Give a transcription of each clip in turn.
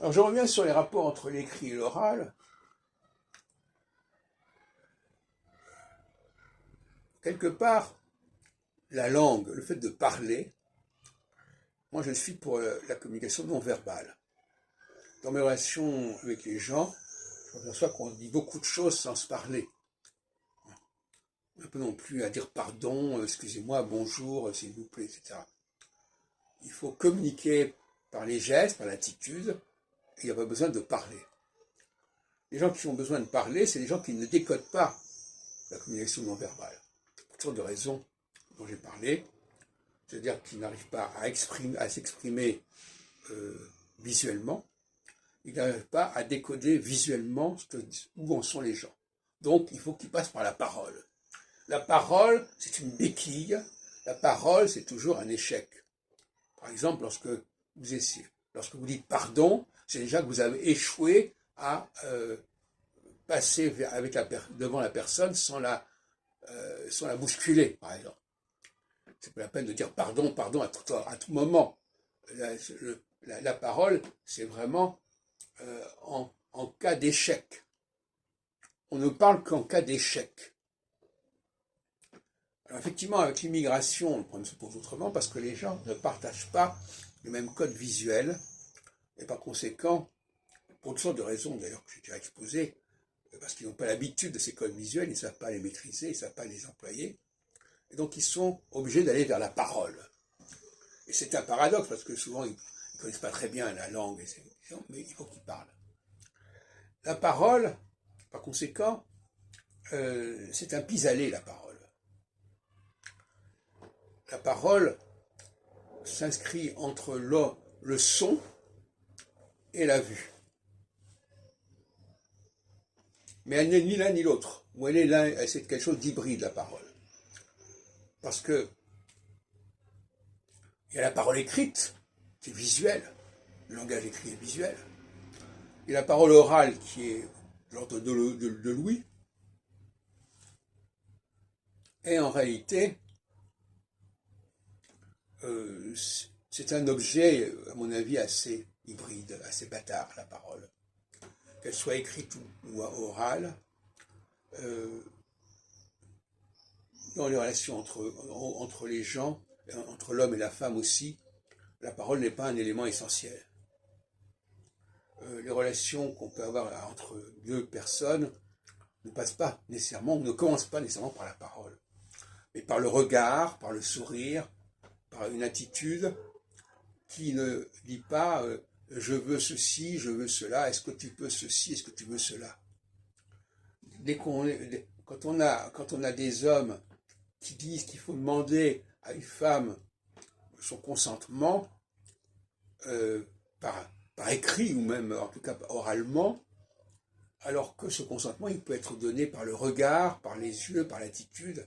Alors je reviens sur les rapports entre l'écrit et l'oral. Quelque part, la langue, le fait de parler, moi je suis pour la communication non verbale. Dans mes relations avec les gens, je m'aperçois qu'on dit beaucoup de choses sans se parler. On n'a pas non plus à dire pardon, excusez-moi, bonjour, s'il vous plaît, etc. Il faut communiquer par les gestes, par l'attitude, et il n'y a pas besoin de parler. Les gens qui ont besoin de parler, c'est les gens qui ne décodent pas la communication non verbale. Pour toutes sortes de raisons dont j'ai parlé, c'est-à-dire qu'ils n'arrivent pas à s'exprimer visuellement, ils n'arrivent pas à décoder visuellement où en sont les gens. Donc, il faut qu'ils passent par la parole. La parole, c'est une béquille. La parole, c'est toujours un échec. Par exemple, lorsque vous dites pardon, c'est déjà que vous avez échoué à passer devant la personne sans la bousculer, par exemple. C'est pas la peine de dire pardon à tout moment. La parole, c'est vraiment en cas d'échec. On ne parle qu'en cas d'échec. Alors effectivement, avec l'immigration, le problème se pose autrement parce que les gens ne partagent pas le même code visuel et par conséquent, pour toutes sortes de raisons d'ailleurs que j'ai déjà exposées, parce qu'ils n'ont pas l'habitude de ces codes visuels, ils ne savent pas les maîtriser, ils ne savent pas les employer, et donc ils sont obligés d'aller vers la parole. Et c'est un paradoxe parce que souvent ils ne connaissent pas très bien la langue, mais il faut qu'ils parlent. La parole, par conséquent, c'est un pis-aller, la parole. La parole s'inscrit entre le son et la vue. Mais elle n'est ni l'un ni l'autre. Ou c'est quelque chose d'hybride, la parole. Parce que il y a la parole écrite, qui est visuelle. Le langage écrit est visuel. Et la parole orale, qui est l'ordre de l'ouïe. Et en réalité, c'est un objet, à mon avis, assez hybride, assez bâtard, la parole. Qu'elle soit écrite ou orale, dans les relations entre les gens, entre l'homme et la femme aussi, la parole n'est pas un élément essentiel. Les relations qu'on peut avoir entre deux personnes ne passent pas nécessairement, ne commencent pas nécessairement par la parole, mais par le regard, par le sourire, par une attitude qui ne dit pas je veux ceci, je veux cela, est-ce que tu peux ceci, est-ce que tu veux cela. Quand on a des hommes qui disent qu'il faut demander à une femme son consentement par écrit ou même en tout cas oralement, alors que ce consentement il peut être donné par le regard, par les yeux, par l'attitude,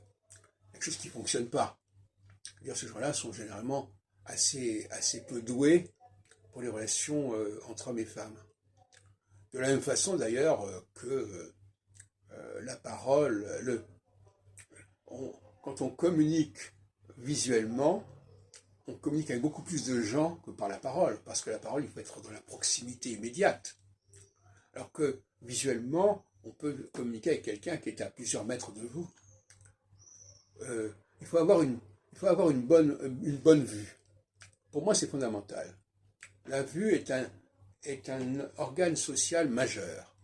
quelque chose qui ne fonctionne pas. C'est-à-dire ces gens-là sont généralement assez peu doués pour les relations entre hommes et femmes. De la même façon d'ailleurs que la parole, quand on communique visuellement, on communique avec beaucoup plus de gens que par la parole, parce que la parole, il faut être dans la proximité immédiate. Alors que visuellement, on peut communiquer avec quelqu'un qui est à plusieurs mètres de vous. Il faut avoir une bonne vue. Pour moi, c'est fondamental. La vue est un organe social majeur.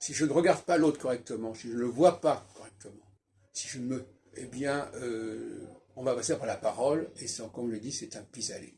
Si je ne regarde pas l'autre correctement, si je ne le vois pas correctement, on va passer par la parole, et comme je l'ai dit, c'est un pis-aller.